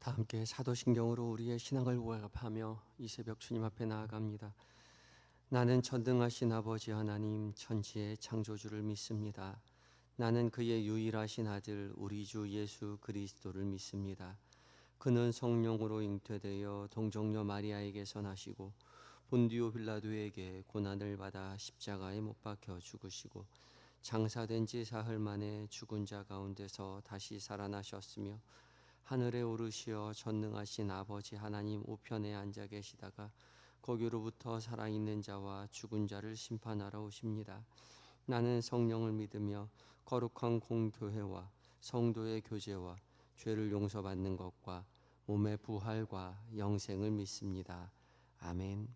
다 함께 사도신경으로 우리의 신앙을 고백하며 이 새벽 주님 앞에 나아갑니다. 나는 전능하신 아버지 하나님 천지의 창조주를 믿습니다. 나는 그의 유일하신 아들 우리 주 예수 그리스도를 믿습니다. 그는 성령으로 잉태되어 동정녀 마리아에게서 나시고 본디오 빌라도에게 고난을 받아 십자가에 못 박혀 죽으시고 장사된 지 사흘 만에 죽은 자 가운데서 다시 살아나셨으며 하늘에 오르시어 전능하신 아버지 하나님 우편에 앉아 계시다가 거기로부터 살아있는 자와 죽은 자를 심판하러 오십니다. 나는 성령을 믿으며 거룩한 공교회와 성도의 교제와 죄를 용서받는 것과 몸의 부활과 영생을 믿습니다. 아멘.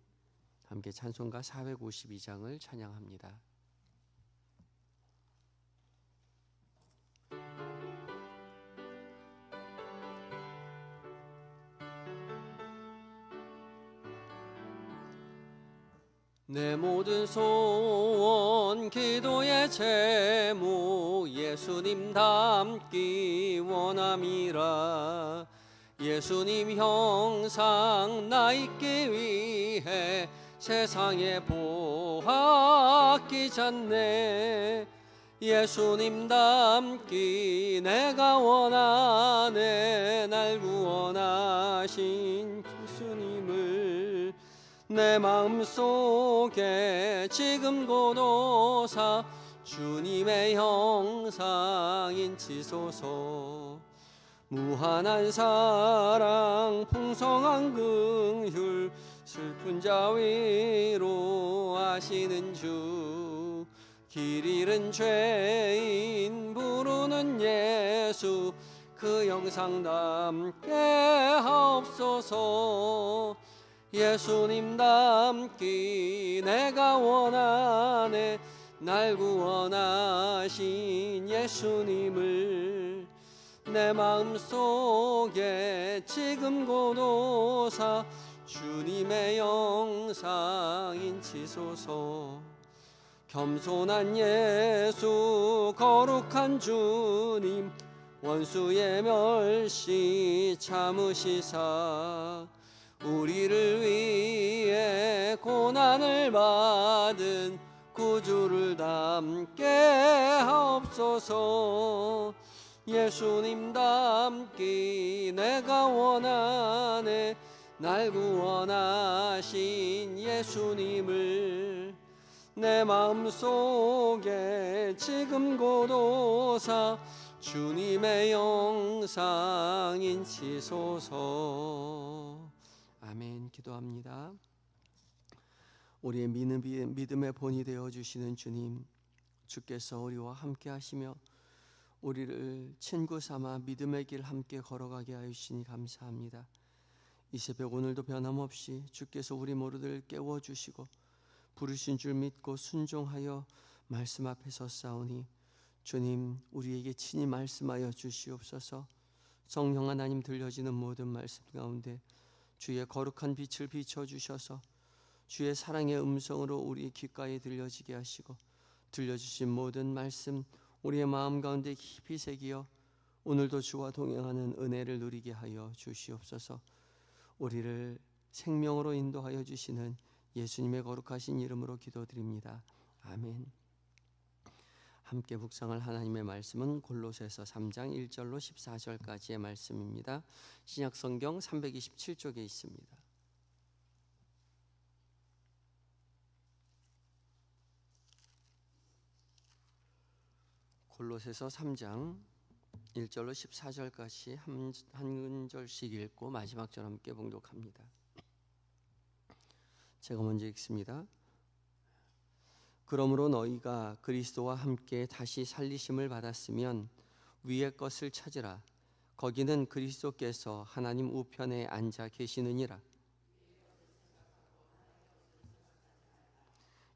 함께 찬송가 452장을 찬양합니다. 내 모든 소원 기도의 제목 예수님 닮기 원함이라. 예수님 형상 나 있기 위해 세상에 보았기 잖네. 예수님 닮기 내가 원하네. 날 구원하신 예수님을 내 마음속에 지금 고도사 주님의 형상 인치소서. 무한한 사랑 풍성한 긍휼 슬픈 자 위로하시는 주. 길 잃은 죄인 부르는 예수 그 형상 담게 하옵소서. 예수님 닮기 내가 원하네. 날 구원하신 예수님을 내 마음속에 지금 고도사 주님의 영상 인치소서. 겸손한 예수 거룩한 주님 원수의 멸시 참으시사 우리를 위해 고난을 받은 구주를 닮게 하옵소서. 예수님 닮기 내가 원하네. 날 구원하신 예수님을 내 마음속에 지금 고도사 주님의 영상 인치소서. 아멘. 기도합니다. 우리의 믿음의 본이 되어주시는 주님, 주께서 우리와 함께 하시며 우리를 친구 삼아 믿음의 길 함께 걸어가게 하시니 감사합니다. 이 새벽 오늘도 변함없이 주께서 우리 모두를 깨워주시고 부르신 줄 믿고 순종하여 말씀 앞에 섰사오니 주님 우리에게 친히 말씀하여 주시옵소서. 성령 하나님 들려지는 모든 말씀 가운데 주의 거룩한 빛을 비춰주셔서 주의 사랑의 음성으로 우리 귓가에 들려지게 하시고 들려주신 모든 말씀 우리의 마음 가운데 깊이 새기어 오늘도 주와 동행하는 은혜를 누리게 하여 주시옵소서. 우리를 생명으로 인도하여 주시는 예수님의 거룩하신 이름으로 기도드립니다. 아멘. 함께 묵상할 하나님의 말씀은 골로새서 3장 1절로 14절까지의 말씀입니다. 신약성경 327쪽에 있습니다. 골로새서 3장 1절로 14절까지 한 절씩 읽고 마지막 절 함께 봉독합니다. 제가 먼저 읽습니다. 그러므로 너희가 그리스도와 함께 다시 살리심을 받았으면 위의 것을 찾으라. 거기는 그리스도께서 하나님 우편에 앉아 계시느니라.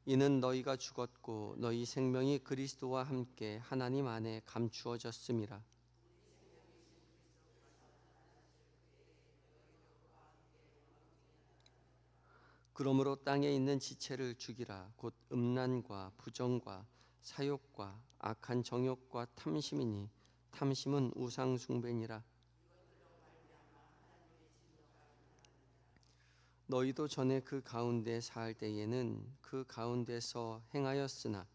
이는 너희가 죽었고 너희 생명이 그리스도와 함께 하나님 안에 감추어졌음이라. 그러므로 땅에 있는 지체를 죽이라. 곧 음란과 부정과 사욕과 악한 정욕과 탐심이니 탐심은 우상 숭배니라. 너희도 전에 그 가운데 살 때에는 그 가운데서 행하였으나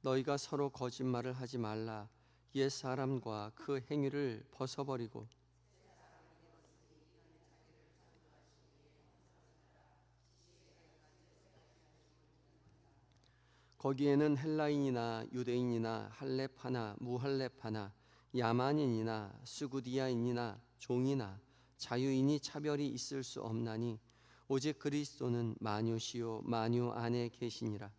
너희가 서로 거짓말을 하지 말라. 옛 사람과 그 행위를 벗어버리고 거기에는 헬라인이나 유대인이나 할렙하나 무할렙하나 야만인이나 스구디아인이나 종이나 자유인이 차별이 있을 수 없나니 오직 그리스도는 만유시요 만유 안에 계시니라.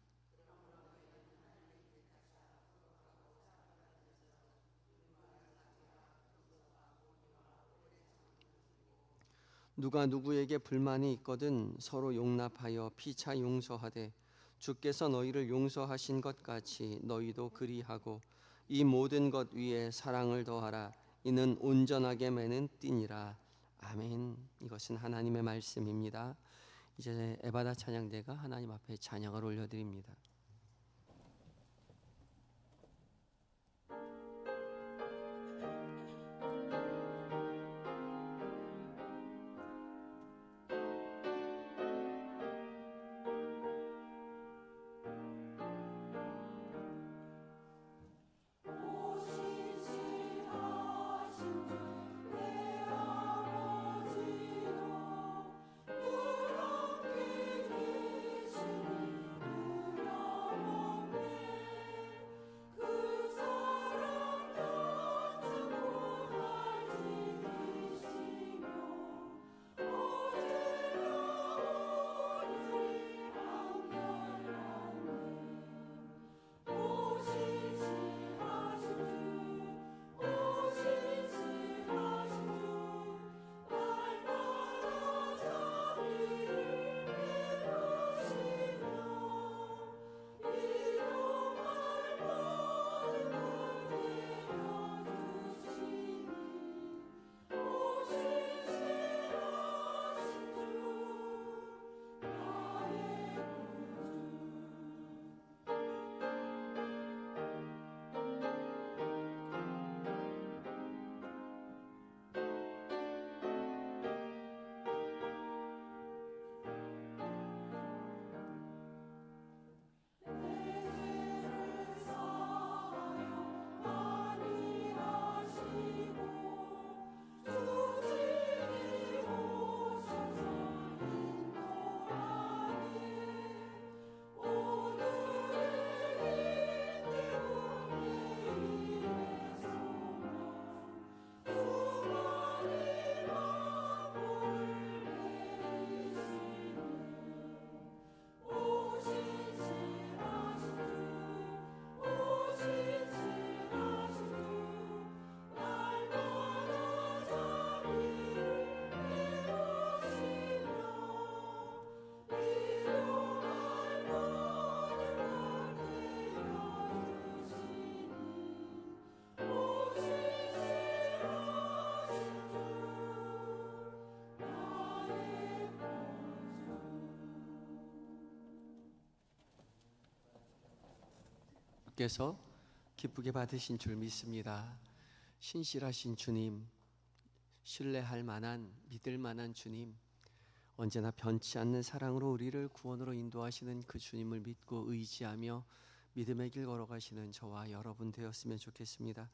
누가 누구에게 불만이 있거든 서로 용납하여 피차 용서하되 주께서 너희를 용서하신 것 같이 너희도 그리하고 이 모든 것 위에 사랑을 더하라. 이는 온전하게 매는 띠니라. 아멘. 이것은 하나님의 말씀입니다. 이제 에바다 찬양대가 하나님 앞에 찬양을 올려드립니다. 께서 기쁘게 받으신 줄 믿습니다. 신실하신 주님, 신뢰할 만한 믿을 만한 주님, 언제나 변치 않는 사랑으로 우리를 구원으로 인도하시는 그 주님을 믿고 의지하며 믿음의 길 걸어가시는 저와 여러분 되었으면 좋겠습니다.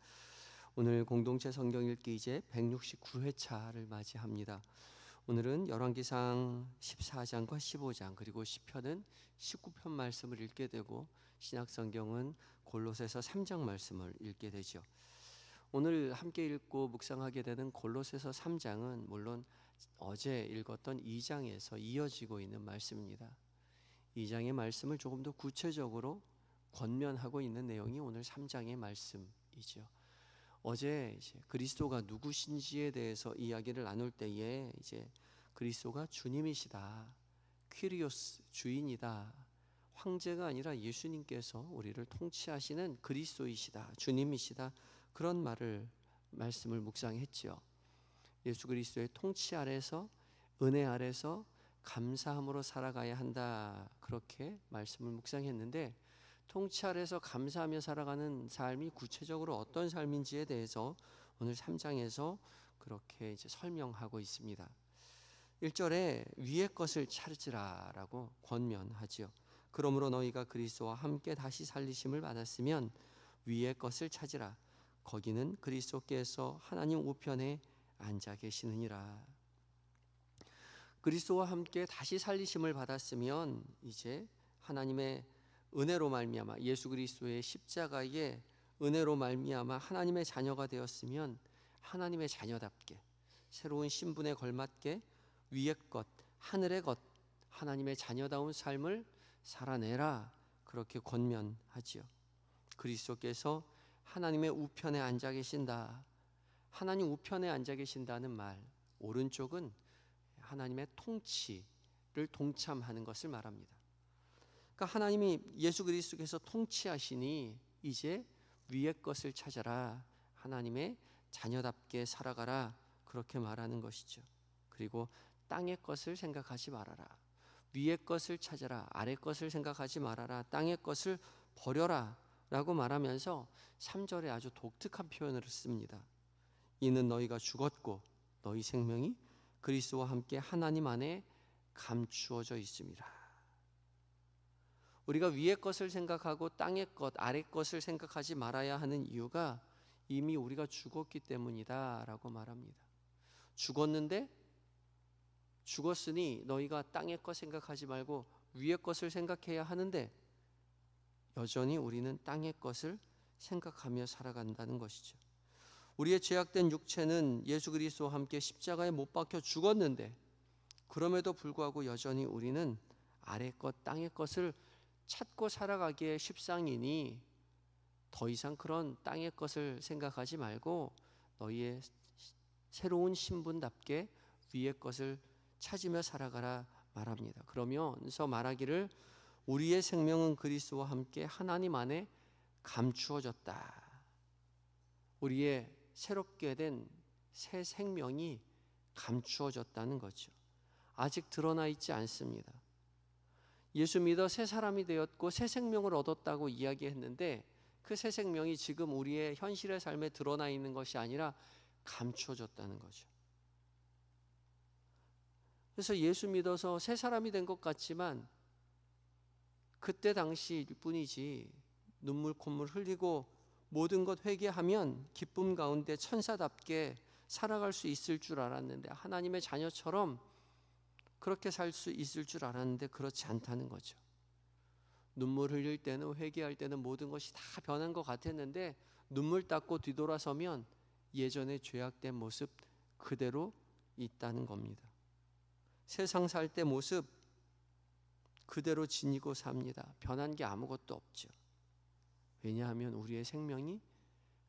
오늘 공동체 성경 읽기 이제 169회차를 맞이합니다. 오늘은 열왕기상 14장과 15장 그리고 시편은 19편 말씀을 읽게 되고 신약성경은 골로새서 3장 말씀을 읽게 되죠. 오늘 함께 읽고 묵상하게 되는 골로새서 3장은 물론 어제 읽었던 2장에서 이어지고 있는 말씀입니다. 2장의 말씀을 조금 더 구체적으로 권면하고 있는 내용이 오늘 3장의 말씀이죠. 어제 이제 그리스도가 누구신지에 대해서 이야기를 나눌 때에 이제 그리스도가 주님이시다, 퀴리오스 주인이다, 황제가 아니라 예수님께서 우리를 통치하시는 그리스도이시다, 주님이시다, 그런 말씀을 묵상했죠. 예수 그리스도의 통치 아래서 은혜 아래서 감사함으로 살아가야 한다, 그렇게 말씀을 묵상했는데 통치 아래서 감사하며 살아가는 삶이 구체적으로 어떤 삶인지에 대해서 오늘 3장에서 그렇게 이제 설명하고 있습니다. 1절에 위의 것을 찾으라라고 권면하지요. 그러므로 너희가 그리스도와 함께 다시 살리심을 받았으면 위의 것을 찾으라. 거기는 그리스도께서 하나님 우편에 앉아 계시느니라. 그리스도와 함께 다시 살리심을 받았으면 이제 하나님의 은혜로 말미암아 예수 그리스도의 십자가의 은혜로 말미암아 하나님의 자녀가 되었으면 하나님의 자녀답게 새로운 신분에 걸맞게 위의 것, 하늘의 것, 하나님의 자녀다운 삶을 살아내라 그렇게 권면하지요. 그리스도께서 하나님의 우편에 앉아 계신다. 하나님 우편에 앉아 계신다는 말, 오른쪽은 하나님의 통치를 동참하는 것을 말합니다. 그러니까 하나님이 예수 그리스도께서 통치하시니 이제 위의 것을 찾아라. 하나님의 자녀답게 살아가라. 그렇게 말하는 것이죠. 그리고 땅의 것을 생각하지 말아라. 위의 것을 찾아라. 아래 것을 생각하지 말아라. 땅의 것을 버려라 라고 말하면서 3절에 아주 독특한 표현을 씁니다. 이는 너희가 죽었고 너희 생명이 그리스도와 함께 하나님 안에 감추어져 있습니다. 우리가 위의 것을 생각하고 땅의 것, 아래 것을 생각하지 말아야 하는 이유가 이미 우리가 죽었기 때문이다 라고 말합니다. 죽었으니 너희가 땅의 것 생각하지 말고 위의 것을 생각해야 하는데 여전히 우리는 땅의 것을 생각하며 살아간다는 것이죠. 우리의 죄악된 육체는 예수 그리스도와 함께 십자가에 못 박혀 죽었는데 그럼에도 불구하고 여전히 우리는 아래 것, 땅의 것을 찾고 살아가기에 십상이니 더 이상 그런 땅의 것을 생각하지 말고 너희의 새로운 신분답게 위의 것을 찾으며 살아가라 말합니다. 그러면서 말하기를 우리의 생명은 그리스도와 함께 하나님 안에 감추어졌다. 우리의 새롭게 된 새 생명이 감추어졌다는 거죠. 아직 드러나 있지 않습니다. 예수 믿어 새 사람이 되었고 새 생명을 얻었다고 이야기했는데 그 새 생명이 지금 우리의 현실의 삶에 드러나 있는 것이 아니라 감추어졌다는 거죠. 그래서 예수 믿어서 새 사람이 된 것 같지만 그때 당시일 뿐이지 눈물 콧물 흘리고 모든 것 회개하면 기쁨 가운데 천사답게 살아갈 수 있을 줄 알았는데 하나님의 자녀처럼 그렇게 살 수 있을 줄 알았는데 그렇지 않다는 거죠. 눈물 흘릴 때는 회개할 때는 모든 것이 다 변한 것 같았는데 눈물 닦고 뒤돌아서면 예전의 죄악된 모습 그대로 있다는 겁니다. 세상 살 때 모습 그대로 지니고 삽니다. 변한 게 아무것도 없죠. 왜냐하면 우리의 생명이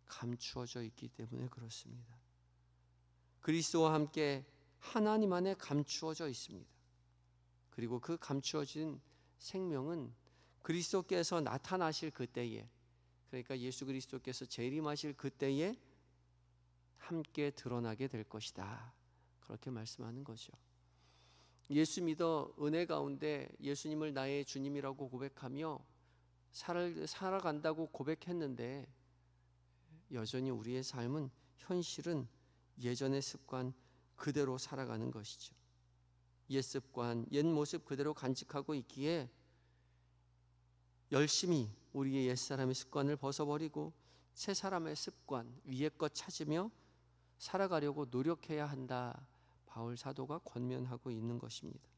감추어져 있기 때문에 그렇습니다. 그리스도와 함께 하나님 안에 감추어져 있습니다. 그리고 그 감추어진 생명은 그리스도께서 나타나실 그때에, 그러니까 예수 그리스도께서 재림하실 그때에 함께 드러나게 될 것이다. 그렇게 말씀하는 거죠. 예수 믿어 은혜 가운데 예수님을 나의 주님이라고 고백하며 살아간다고 고백했는데 여전히 우리의 삶은 현실은 예전의 습관 그대로 살아가는 것이죠. 옛 습관, 옛 모습 그대로 간직하고 있기에 열심히 우리의 옛사람의 습관을 벗어버리고 새 사람의 습관, 위의 것 찾으며 살아가려고 노력해야 한다. 바울 사도가 권면하고 있는 것입니다.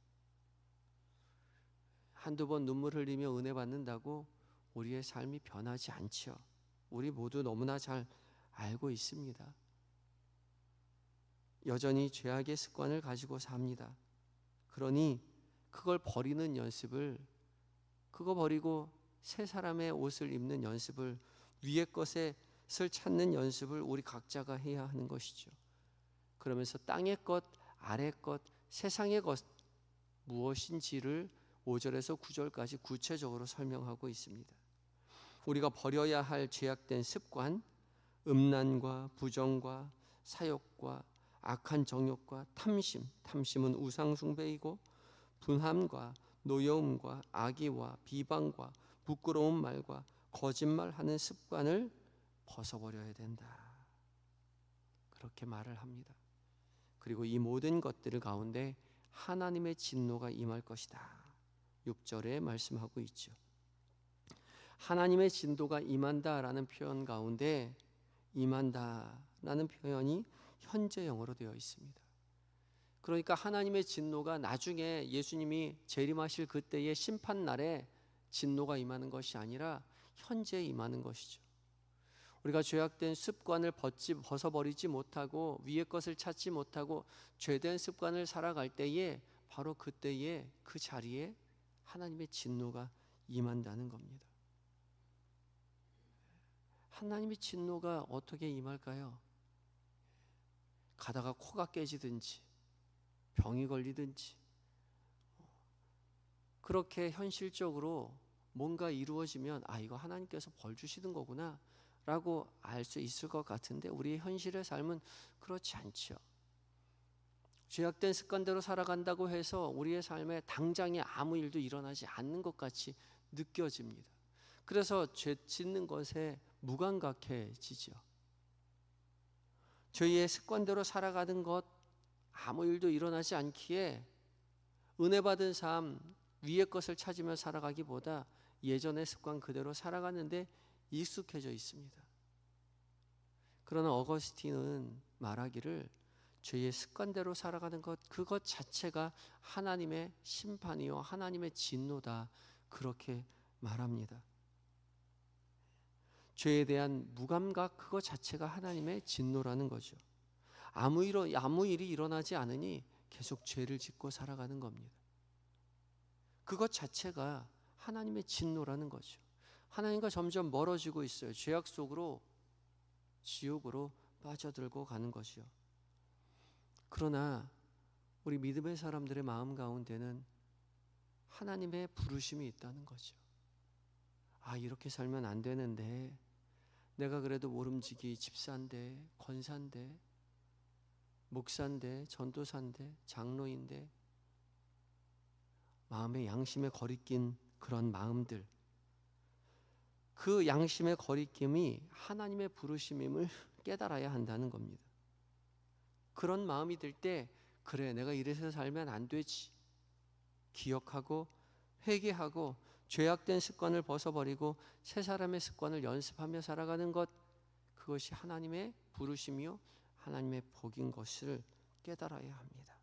한두 번 눈물 흘리며 은혜 받는다고 우리의 삶이 변하지 않죠. 우리 모두 너무나 잘 알고 있습니다. 여전히 죄악의 습관을 가지고 삽니다. 그러니 그걸 버리는 연습을, 그거 버리고 새 사람의 옷을 입는 연습을, 위의 것을 찾는 연습을 우리 각자가 해야 하는 것이죠. 그러면서 땅의 것, 아래 것, 세상의 것 무엇인지를 5절에서 9절까지 구체적으로 설명하고 있습니다. 우리가 버려야 할 죄악된 습관, 음란과 부정과 사욕과 악한 정욕과 탐심, 탐심은 우상 숭배이고 분함과 노여움과 악의와 비방과 부끄러운 말과 거짓말하는 습관을 벗어버려야 된다. 그렇게 말을 합니다. 그리고 이 모든 것들 가운데 하나님의 진노가 임할 것이다. 6절에 말씀하고 있죠. 하나님의 진노가 임한다라는 표현 가운데 임한다라는 표현이 현재형으로 되어 있습니다. 그러니까 하나님의 진노가 나중에 예수님이 재림하실 그때의 심판날에 진노가 임하는 것이 아니라 현재 임하는 것이죠. 우리가 죄악된 습관을 벗어버리지 못하고 위의 것을 찾지 못하고 죄된 습관을 살아갈 때에 바로 그때에 그 자리에 하나님의 진노가 임한다는 겁니다. 하나님의 진노가 어떻게 임할까요? 가다가 코가 깨지든지 병이 걸리든지 그렇게 현실적으로 뭔가 이루어지면 이거 하나님께서 벌 주시는 거구나 라고 알 수 있을 것 같은데 우리의 현실의 삶은 그렇지 않죠. 죄악된 습관대로 살아간다고 해서 우리의 삶에 당장에 아무 일도 일어나지 않는 것 같이 느껴집니다. 그래서 죄 짓는 것에 무감각해지죠. 저희의 습관대로 살아가는 것 아무 일도 일어나지 않기에 은혜 받은 삶 위의 것을 찾으며 살아가기보다 예전의 습관 그대로 살아가는데 익숙해져 있습니다. 그러나 어거스틴은 말하기를 죄의 습관대로 살아가는 것 그것 자체가 하나님의 심판이요 하나님의 진노다 그렇게 말합니다. 죄에 대한 무감각 그것 자체가 하나님의 진노라는 거죠. 아무 일이 일어나지 않으니 계속 죄를 짓고 살아가는 겁니다. 그것 자체가 하나님의 진노라는 거죠. 하나님과 점점 멀어지고 있어요. 죄악 속으로 지옥으로 빠져들고 가는 것이요. 그러나 우리 믿음의 사람들의 마음 가운데는 하나님의 부르심이 있다는 거죠. 이렇게 살면 안 되는데 내가 그래도 모름지기 집사인데 권사인데 목사인데 전도사인데 장로인데 마음에 양심에 거리낀 그런 마음들 그 양심의 거리낌이 하나님의 부르심임을 깨달아야 한다는 겁니다. 그런 마음이 들 때 그래 내가 이래서 살면 안 되지 기억하고 회개하고 죄악된 습관을 벗어버리고 새 사람의 습관을 연습하며 살아가는 것 그것이 하나님의 부르심이요 하나님의 복인 것을 깨달아야 합니다.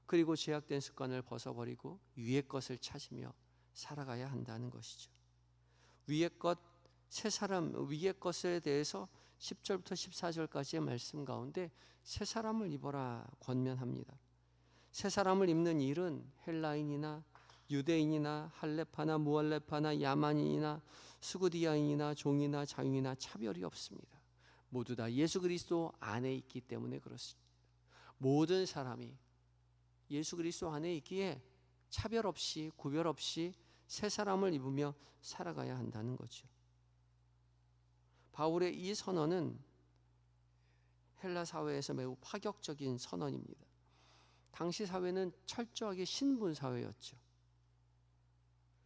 그리고 죄악된 습관을 벗어버리고 위의 것을 찾으며 살아가야 한다는 것이죠. 위의 것, 새 사람 위의 것에 대해서 10절부터 14절까지의 말씀 가운데 새 사람을 입어라 권면합니다. 새 사람을 입는 일은 헬라인이나 유대인이나 할레파나 무할레파나 야만인이나 수구디아인이나 종이나 자유인이나 차별이 없습니다. 모두 다 예수 그리스도 안에 있기 때문에 그렇습니다. 모든 사람이 예수 그리스도 안에 있기에 차별 없이 구별 없이 새 사람을 입으며 살아가야 한다는 거죠. 바울의 이 선언은 헬라 사회에서 매우 파격적인 선언입니다. 당시 사회는 철저하게 신분 사회였죠.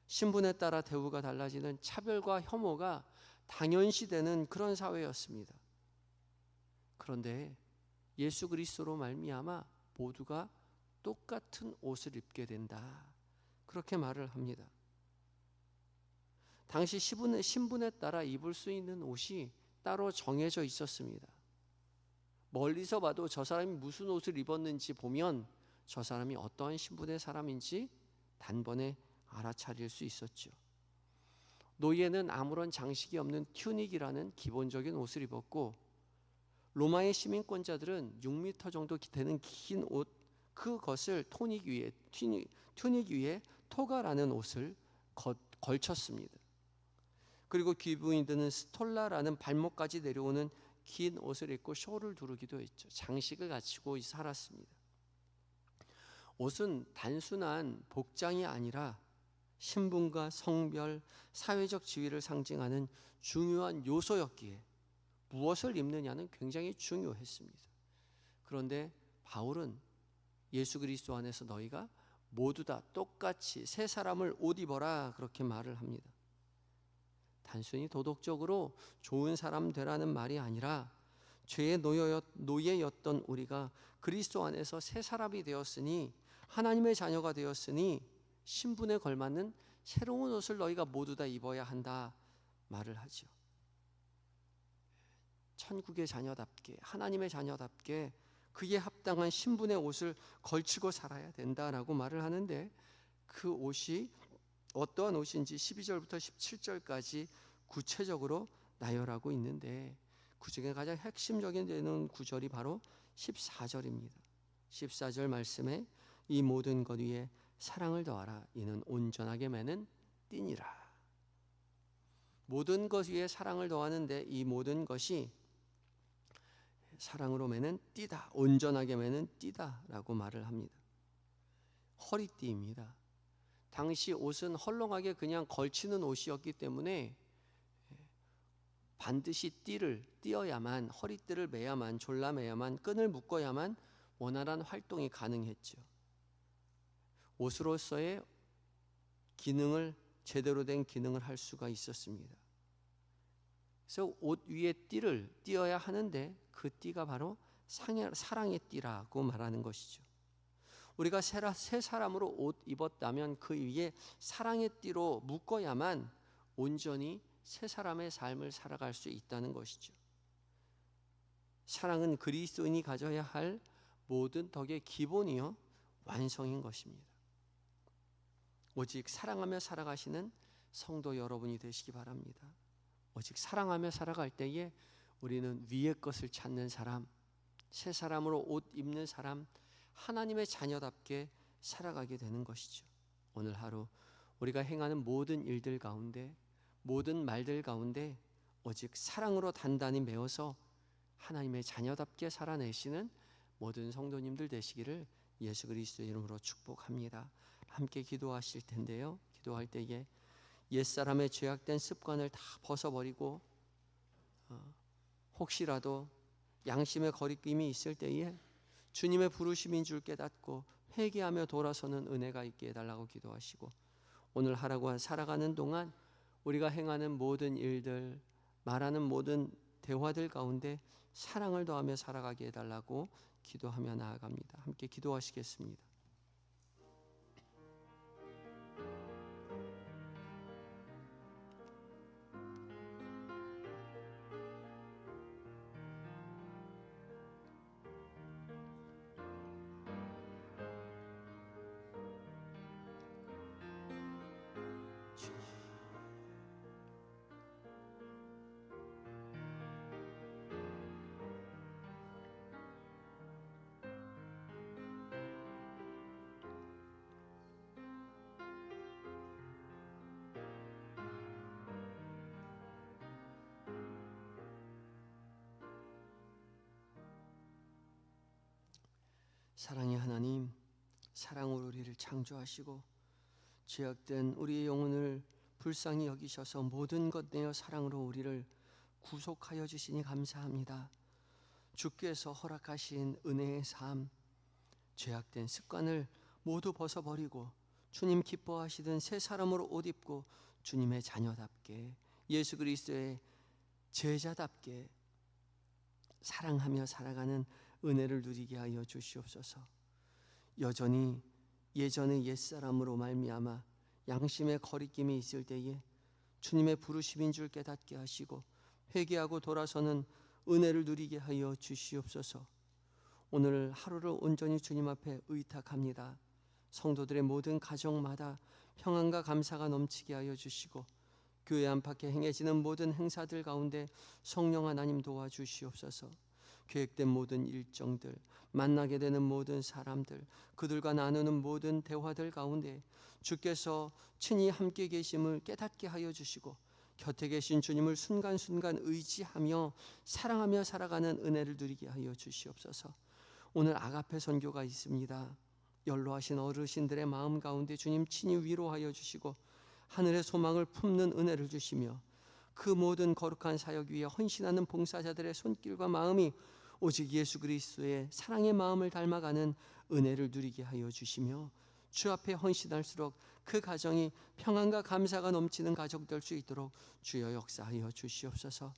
신분에 따라 대우가 달라지는 차별과 혐오가 당연시되는 그런 사회였습니다. 그런데 예수 그리스도로 말미암아 모두가 똑같은 옷을 입게 된다. 그렇게 말을 합니다. 당시 신분에 따라 입을 수 있는 옷이 따로 정해져 있었습니다. 멀리서 봐도 저 사람이 무슨 옷을 입었는지 보면 저 사람이 어떠한 신분의 사람인지 단번에 알아차릴 수 있었죠. 노예는 아무런 장식이 없는 튜닉이라는 기본적인 옷을 입었고 로마의 시민권자들은 6m 정도 되는 긴 옷 그것을 튜닉 위에 토가라는 옷을 걸쳤습니다. 그리고 귀부인들은 스톨라라는 발목까지 내려오는 긴 옷을 입고 쇼를 두르기도 했죠. 장식을 갖추고 살았습니다. 옷은 단순한 복장이 아니라 신분과 성별, 사회적 지위를 상징하는 중요한 요소였기에 무엇을 입느냐는 굉장히 중요했습니다. 그런데 바울은 예수 그리스도 안에서 너희가 모두 다 똑같이 새 사람을 옷 입어라 그렇게 말을 합니다. 단순히 도덕적으로 좋은 사람 되라는 말이 아니라 죄의 노예였던 우리가 그리스도 안에서 새 사람이 되었으니 하나님의 자녀가 되었으니 신분에 걸맞는 새로운 옷을 너희가 모두 다 입어야 한다 말을 하죠. 천국의 자녀답게 하나님의 자녀답게 그에 합당한 신분의 옷을 걸치고 살아야 된다라고 말을 하는데 그 옷이 어떠한 옷인지 12절부터 17절까지 구체적으로 나열하고 있는데 그중에 가장 핵심적인 되는 구절이 바로 14절입니다. 14절 말씀에 이 모든 것 위에 사랑을 더하라. 이는 온전하게 매는 띠니라. 모든 것 위에 사랑을 더하는데 이 모든 것이 사랑으로 매는 띠다. 온전하게 매는 띠다라고 말을 합니다. 허리띠입니다. 당시 옷은 헐렁하게 그냥 걸치는 옷이었기 때문에 반드시 띠를 띄어야만, 허리띠를 매야만, 졸라매야만, 끈을 묶어야만 원활한 활동이 가능했죠. 옷으로서의 기능을 제대로 된 기능을 할 수가 있었습니다. 그래서 옷 위에 띠를 띄어야 하는데 그 띠가 바로 사랑의 띠라고 말하는 것이죠. 우리가 새 사람으로 옷 입었다면 그 위에 사랑의 띠로 묶어야만 온전히 새 사람의 삶을 살아갈 수 있다는 것이죠. 사랑은 그리스도인이 가져야 할 모든 덕의 기본이요 완성인 것입니다. 오직 사랑하며 살아가시는 성도 여러분이 되시기 바랍니다. 오직 사랑하며 살아갈 때에 우리는 위의 것을 찾는 사람, 새 사람으로 옷 입는 사람, 하나님의 자녀답게 살아가게 되는 것이죠. 오늘 하루 우리가 행하는 모든 일들 가운데, 모든 말들 가운데 오직 사랑으로 단단히 메어서 하나님의 자녀답게 살아내시는 모든 성도님들 되시기를 예수 그리스도의 이름으로 축복합니다. 함께 기도하실 텐데요. 기도할 때에 옛사람의 죄악된 습관을 다 벗어버리고 혹시라도 양심의 거리낌이 있을 때에 주님의 부르심인 줄 깨닫고 회개하며 돌아서는 은혜가 있게 해달라고 기도하시고 오늘 하루가 살아가는 동안 우리가 행하는 모든 일들, 말하는 모든 대화들 가운데 사랑을 더하며 살아가게 해달라고 기도하며 나아갑니다. 함께 기도하시겠습니다. 사랑의 하나님, 사랑으로 우리를 창조하시고 죄악된 우리의 영혼을 불쌍히 여기셔서 모든 것 내어 사랑으로 우리를 구속하여 주시니 감사합니다. 주께서 허락하신 은혜의 삶, 죄악된 습관을 모두 벗어버리고 주님 기뻐하시던 새 사람으로 옷 입고 주님의 자녀답게 예수 그리스도의 제자답게 사랑하며 살아가는 은혜를 누리게 하여 주시옵소서. 여전히 예전의 옛사람으로 말미암아 양심의 거리낌이 있을 때에 주님의 부르심인 줄 깨닫게 하시고 회개하고 돌아서는 은혜를 누리게 하여 주시옵소서. 오늘 하루를 온전히 주님 앞에 의탁합니다. 성도들의 모든 가정마다 평안과 감사가 넘치게 하여 주시고 교회 안팎에 행해지는 모든 행사들 가운데 성령 하나님 도와주시옵소서. 계획된 모든 일정들, 만나게 되는 모든 사람들, 그들과 나누는 모든 대화들 가운데 주께서 친히 함께 계심을 깨닫게 하여 주시고 곁에 계신 주님을 순간순간 의지하며 사랑하며 살아가는 은혜를 누리게 하여 주시옵소서. 오늘 아가페 선교가 있습니다. 연로하신 어르신들의 마음 가운데 주님 친히 위로하여 주시고 하늘의 소망을 품는 은혜를 주시며 그 모든 거룩한 사역 위에 헌신하는 봉사자들의 손길과 마음이 오직 예수 그리스도의 사랑의 마음을 닮아가는 은혜를 누리게 하여 주시며 주 앞에 헌신할수록 그 가정이 평안과 감사가 넘치는 가족 될 수 있도록 주여 역사하여 주시옵소서.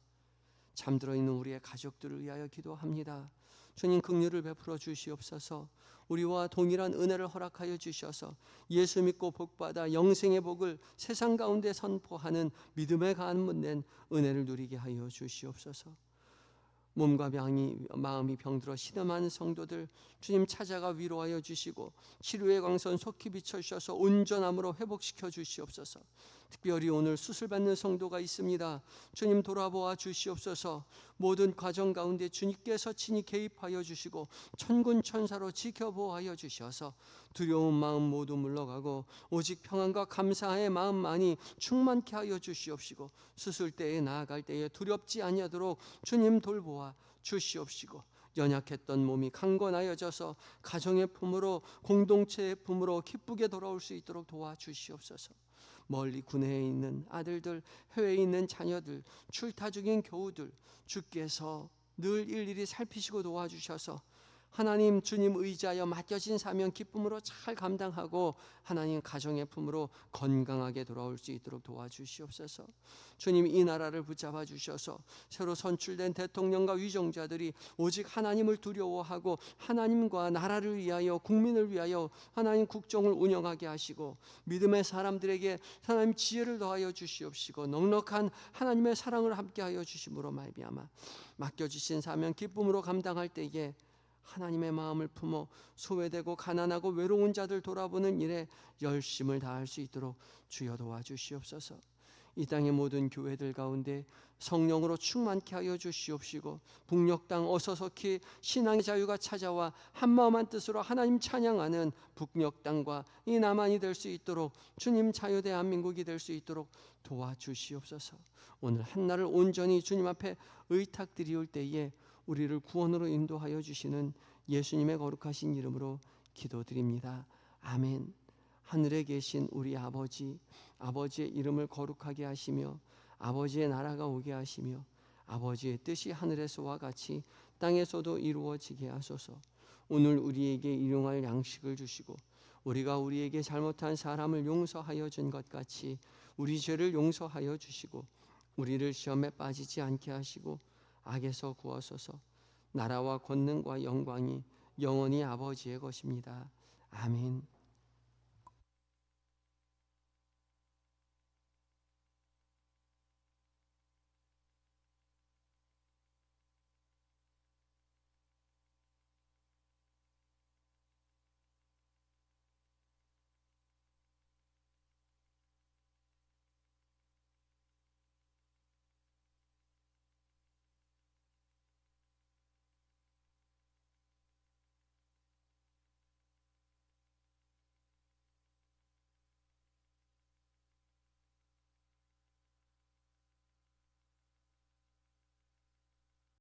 잠들어 있는 우리의 가족들을 위하여 기도합니다. 주님 긍휼을 베풀어 주시옵소서. 우리와 동일한 은혜를 허락하여 주셔서 예수 믿고 복받아 영생의 복을 세상 가운데 선포하는 믿음에 감문된 은혜를 누리게 하여 주시옵소서. 몸과 마음이 병들어 시름한 성도들 주님 찾아가 위로하여 주시고 치료의 광선 속히 비춰주셔서 온전함으로 회복시켜 주시옵소서. 특별히 오늘 수술받는 성도가 있습니다. 주님 돌아보아 주시옵소서. 모든 과정 가운데 주님께서 친히 개입하여 주시고 천군 천사로 지켜보아여 주셔서 두려운 마음 모두 물러가고 오직 평안과 감사의 마음만이 충만케 하여 주시옵시고 수술 때에 나아갈 때에 두렵지 아니하도록 주님 돌보아 주시옵시고 연약했던 몸이 강건하여져서 가정의 품으로 공동체의 품으로 기쁘게 돌아올 수 있도록 도와주시옵소서. 멀리 군해에 있는 아들들, 해외에 있는 자녀들, 출타 중인 교우들 주께서 늘 일일이 살피시고 도와주셔서 하나님 주님 의지하여 맡겨진 사명 기쁨으로 잘 감당하고 하나님 가정의 품으로 건강하게 돌아올 수 있도록 도와주시옵소서. 주님 이 나라를 붙잡아 주셔서 새로 선출된 대통령과 위정자들이 오직 하나님을 두려워하고 하나님과 나라를 위하여 국민을 위하여 하나님 국정을 운영하게 하시고 믿음의 사람들에게 하나님 지혜를 더하여 주시옵시고 넉넉한 하나님의 사랑을 함께하여 주심으로 말미암아 맡겨주신 사명 기쁨으로 감당할 때에 하나님의 마음을 품어 소외되고 가난하고 외로운 자들 돌아보는 일에 열심을 다할 수 있도록 주여 도와주시옵소서. 이 땅의 모든 교회들 가운데 성령으로 충만케 하여 주시옵시고 북녘 땅 어서속히 신앙의 자유가 찾아와 한마음 한뜻으로 하나님 찬양하는 북녘 땅과 이 남한이 될 수 있도록 주님 자유 대한민국이 될 수 있도록 도와주시옵소서. 오늘 한날을 온전히 주님 앞에 의탁드리올 때에 우리를 구원으로 인도하여 주시는 예수님의 거룩하신 이름으로 기도드립니다. 아멘. 하늘에 계신 우리 아버지, 아버지의 이름을 거룩하게 하시며 아버지의 나라가 오게 하시며 아버지의 뜻이 하늘에서와 같이 땅에서도 이루어지게 하소서. 오늘 우리에게 일용할 양식을 주시고 우리가 우리에게 잘못한 사람을 용서하여 준 것 같이 우리 죄를 용서하여 주시고 우리를 시험에 빠지지 않게 하시고 악에서 구하소서. 나라와 권능과 영광이 영원히 아버지의 것입니다. 아멘.